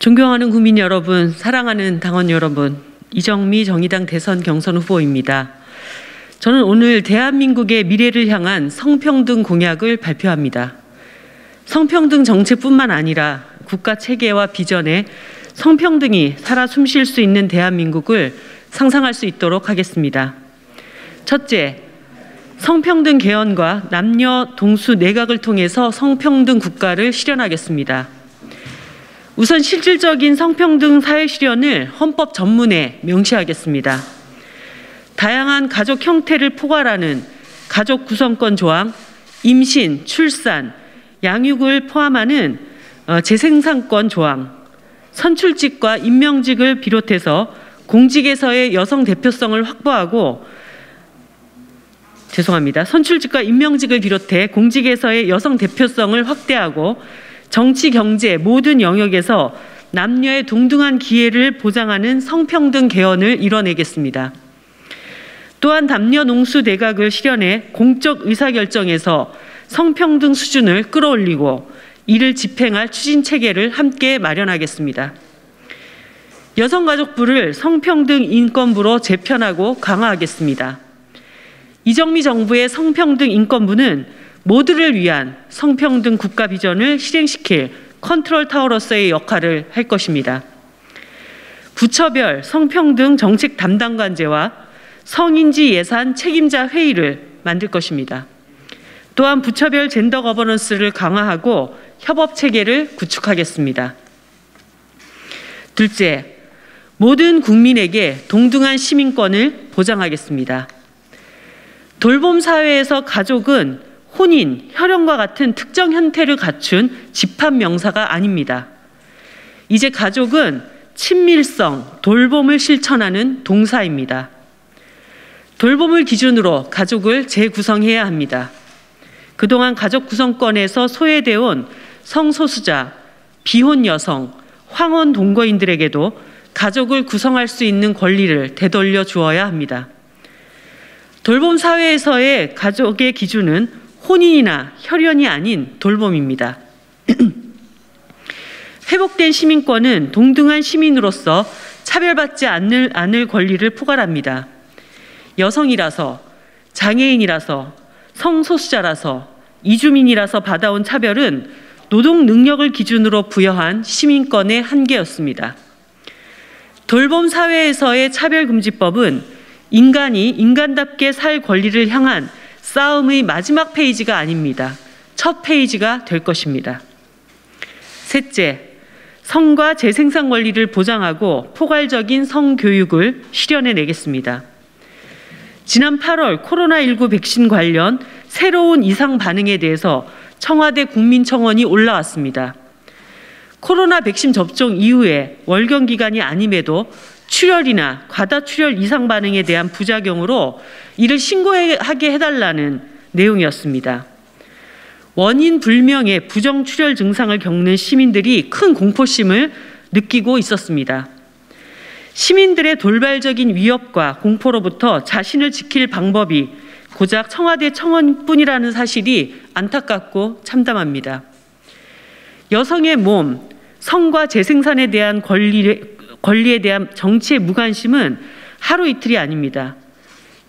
존경하는 국민 여러분, 사랑하는 당원 여러분, 이정미 정의당 대선 경선 후보입니다. 저는 오늘 대한민국의 미래를 향한 성평등 공약을 발표합니다. 성평등 정책뿐만 아니라 국가 체계와 비전에 성평등이 살아 숨쉴 수 있는 대한민국을 상상할 수 있도록 하겠습니다. 첫째, 성평등 개헌과 남녀 동수 내각을 통해서 성평등 국가를 실현하겠습니다. 우선 실질적인 성평등 사회 실현을 헌법 전문에 명시하겠습니다. 다양한 가족 형태를 포괄하는 가족 구성권 조항, 임신, 출산, 양육을 포함하는 재생산권 조항, 선출직과 임명직을 비롯해서 공직에서의 여성 대표성을 확보하고 선출직과 임명직을 비롯해 공직에서의 여성 대표성을 확대하고 정치, 경제 모든 영역에서 남녀의 동등한 기회를 보장하는 성평등 개헌을 이뤄내겠습니다. 또한 남녀 농수 내각을 실현해 공적 의사결정에서 성평등 수준을 끌어올리고 이를 집행할 추진 체계를 함께 마련하겠습니다. 여성가족부를 성평등 인권부로 재편하고 강화하겠습니다. 이정미 정부의 성평등 인권부는 모두를 위한 성평등 국가 비전을 실행시킬 컨트롤 타워로서의 역할을 할 것입니다. 부처별 성평등 정책 담당관제와 성인지 예산 책임자 회의를 만들 것입니다. 또한 부처별 젠더 거버넌스를 강화하고 협업 체계를 구축하겠습니다. 둘째, 모든 국민에게 동등한 시민권을 보장하겠습니다. 돌봄 사회에서 가족은 혼인, 혈연과 같은 특정 형태를 갖춘 집합 명사가 아닙니다. 이제 가족은 친밀성, 돌봄을 실천하는 동사입니다. 돌봄을 기준으로 가족을 재구성해야 합니다. 그동안 가족 구성권에서 소외되어 온 성소수자, 비혼 여성, 황혼 동거인들에게도 가족을 구성할 수 있는 권리를 되돌려 주어야 합니다. 돌봄 사회에서의 가족의 기준은 혼인이나 혈연이 아닌 돌봄입니다. 회복된 시민권은 동등한 시민으로서 차별받지 않을 권리를 포괄합니다. 여성이라서, 장애인이라서, 성소수자라서, 이주민이라서 받아온 차별은 노동 능력을 기준으로 부여한 시민권의 한계였습니다. 돌봄 사회에서의 차별금지법은 인간이 인간답게 살 권리를 향한 싸움의 마지막 페이지가 아닙니다. 첫 페이지가 될 것입니다. 셋째, 성과 재생산 권리를 보장하고 포괄적인 성교육을 실현해내겠습니다. 지난 8월 코로나19 백신 관련 새로운 이상 반응에 대해서 청와대 국민청원이 올라왔습니다. 코로나 백신 접종 이후에 월경 기간이 아님에도 출혈이나 과다 출혈 이상 반응에 대한 부작용으로 이를 신고하게 해달라는 내용이었습니다. 원인 불명의 부정 출혈 증상을 겪는 시민들이 큰 공포심을 느끼고 있었습니다. 시민들의 돌발적인 위협과 공포로부터 자신을 지킬 방법이 고작 청와대 청원뿐이라는 사실이 안타깝고 참담합니다. 여성의 몸, 성과 재생산에 대한 권리에 대한 정치의 무관심은 하루 이틀이 아닙니다.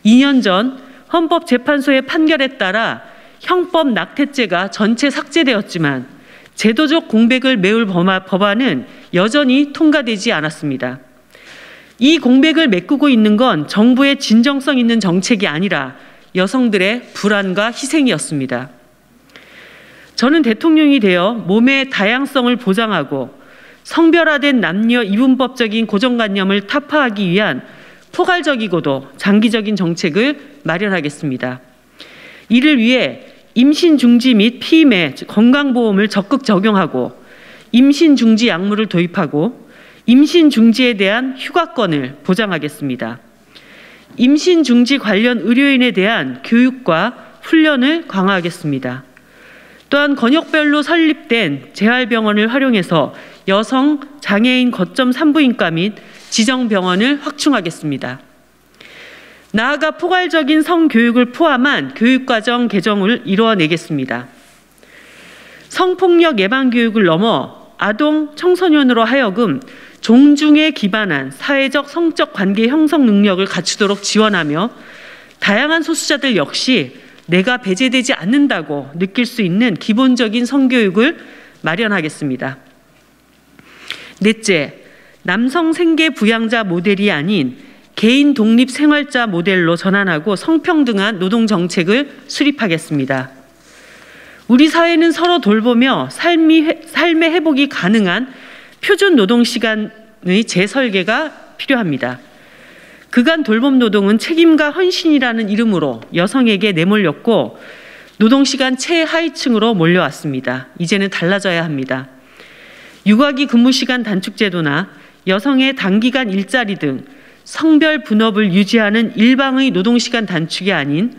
2년 전 헌법재판소의 판결에 따라 형법 낙태죄가 전체 삭제되었지만 제도적 공백을 메울 법안은 여전히 통과되지 않았습니다. 이 공백을 메꾸고 있는 건 정부의 진정성 있는 정책이 아니라 여성들의 불안과 희생이었습니다. 저는 대통령이 되어 몸의 다양성을 보장하고 성별화된 남녀 이분법적인 고정관념을 타파하기 위한 포괄적이고도 장기적인 정책을 마련하겠습니다. 이를 위해 임신 중지 및 피임의 건강보험을 적극 적용하고 임신 중지 약물을 도입하고 임신 중지에 대한 휴가권을 보장하겠습니다. 임신 중지 관련 의료인에 대한 교육과 훈련을 강화하겠습니다. 또한 권역별로 설립된 재활병원을 활용해서 여성, 장애인 거점 산부인과 및 지정병원을 확충하겠습니다. 나아가 포괄적인 성교육을 포함한 교육과정 개정을 이루어내겠습니다. 성폭력 예방교육을 넘어 아동, 청소년으로 하여금 종중에 기반한 사회적, 성적 관계 형성 능력을 갖추도록 지원하며 다양한 소수자들 역시 내가 배제되지 않는다고 느낄 수 있는 기본적인 성교육을 마련하겠습니다. 넷째, 남성 생계 부양자 모델이 아닌 개인 독립 생활자 모델로 전환하고 성평등한 노동 정책을 수립하겠습니다. 우리 사회는 서로 돌보며 삶의 회복이 가능한 표준 노동 시간의 재설계가 필요합니다. 그간 돌봄 노동은 책임과 헌신이라는 이름으로 여성에게 내몰렸고 노동시간 최하위층으로 몰려왔습니다. 이제는 달라져야 합니다. 육아기 근무시간 단축제도나 여성의 단기간 일자리 등 성별 분업을 유지하는 일방의 노동시간 단축이 아닌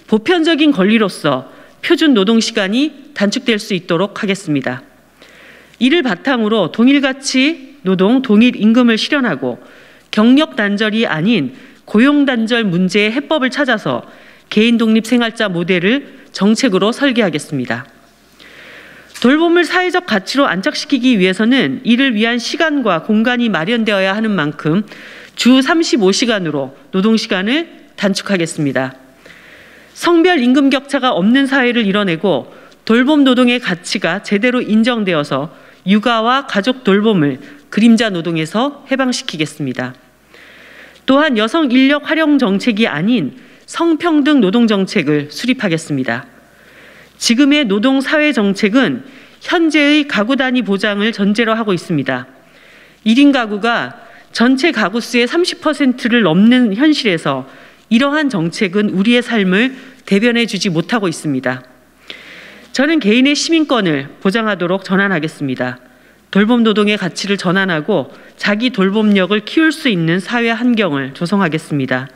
보편적인 권리로서 표준 노동시간이 단축될 수 있도록 하겠습니다. 이를 바탕으로 동일가치 노동, 동일임금을 실현하고 경력 단절이 아닌 고용 단절 문제의 해법을 찾아서 개인 독립 생활자 모델을 정책으로 설계하겠습니다. 돌봄을 사회적 가치로 안착시키기 위해서는 이를 위한 시간과 공간이 마련되어야 하는 만큼 주 35시간으로 노동시간을 단축하겠습니다. 성별 임금 격차가 없는 사회를 이뤄내고 돌봄 노동의 가치가 제대로 인정되어서 육아와 가족 돌봄을 그림자 노동에서 해방시키겠습니다. 또한 여성 인력 활용 정책이 아닌 성평등 노동 정책을 수립하겠습니다. 지금의 노동 사회 정책은 현재의 가구 단위 보장을 전제로 하고 있습니다. 1인 가구가 전체 가구 수의 30%를 넘는 현실에서 이러한 정책은 우리의 삶을 대변해 주지 못하고 있습니다. 저는 개인의 시민권을 보장하도록 전환하겠습니다. 돌봄 노동의 가치를 전환하고 자기 돌봄력을 키울 수 있는 사회 환경을 조성하겠습니다.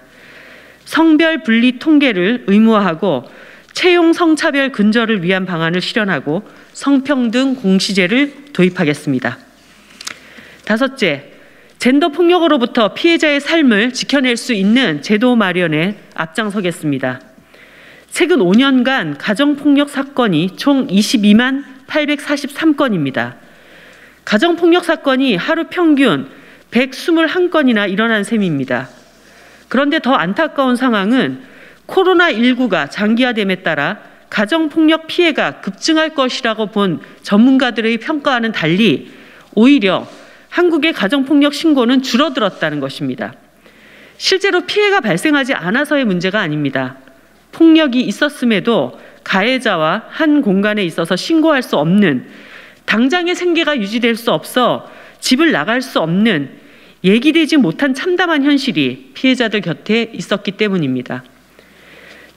성별 분리 통계를 의무화하고 채용 성차별 근절을 위한 방안을 실현하고 성평등 공시제를 도입하겠습니다. 다섯째, 젠더 폭력으로부터 피해자의 삶을 지켜낼 수 있는 제도 마련에 앞장서겠습니다. 최근 5년간 가정폭력 사건이 총 22만 843건입니다. 가정폭력 사건이 하루 평균 121건이나 일어난 셈입니다. 그런데 더 안타까운 상황은 코로나19가 장기화됨에 따라 가정폭력 피해가 급증할 것이라고 본 전문가들의 평가와는 달리 오히려 한국의 가정폭력 신고는 줄어들었다는 것입니다. 실제로 피해가 발생하지 않아서의 문제가 아닙니다. 폭력이 있었음에도 가해자와 한 공간에 있어서 신고할 수 없는, 당장의 생계가 유지될 수 없어 집을 나갈 수 없는 예기되지 못한 참담한 현실이 피해자들 곁에 있었기 때문입니다.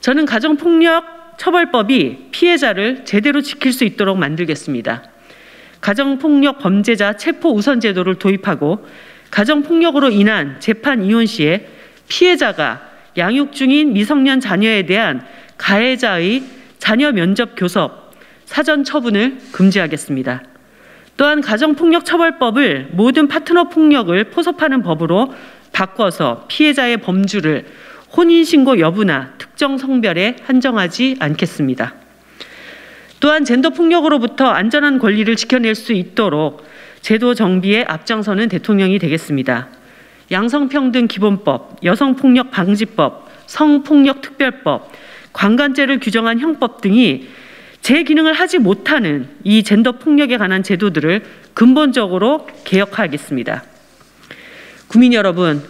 저는 가정폭력 처벌법이 피해자를 제대로 지킬 수 있도록 만들겠습니다. 가정폭력 범죄자 체포 우선 제도를 도입하고 가정폭력으로 인한 재판 이혼 시에 피해자가 양육 중인 미성년 자녀에 대한 가해자의 자녀 면접 교섭, 사전 처분을 금지하겠습니다. 또한 가정폭력 처벌법을 모든 파트너 폭력을 포섭하는 법으로 바꿔서 피해자의 범주를 혼인신고 여부나 특정 성별에 한정하지 않겠습니다. 또한 젠더 폭력으로부터 안전한 권리를 지켜낼 수 있도록 제도 정비에 앞장서는 대통령이 되겠습니다. 양성평등 기본법, 여성폭력 방지법, 성폭력 특별법, 관간죄를 규정한 형법 등이 제 기능을 하지 못하는 이 젠더 폭력에 관한 제도들을 근본적으로 개혁하겠습니다. 국민 여러분,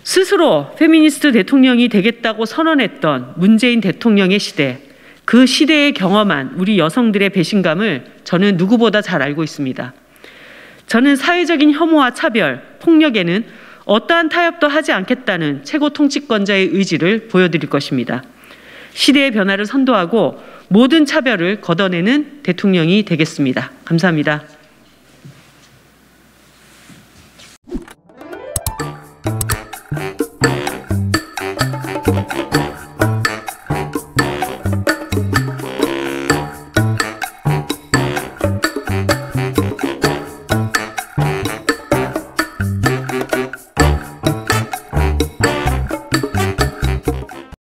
스스로 페미니스트 대통령이 되겠다고 선언했던 문재인 대통령의 시대, 그 시대에 경험한 우리 여성들의 배신감을 저는 누구보다 잘 알고 있습니다. 저는 사회적인 혐오와 차별, 폭력에는 어떠한 타협도 하지 않겠다는 최고 통치권자의 의지를 보여드릴 것입니다. 시대의 변화를 선도하고 모든 차별을 걷어내는 대통령이 되겠습니다. 감사합니다.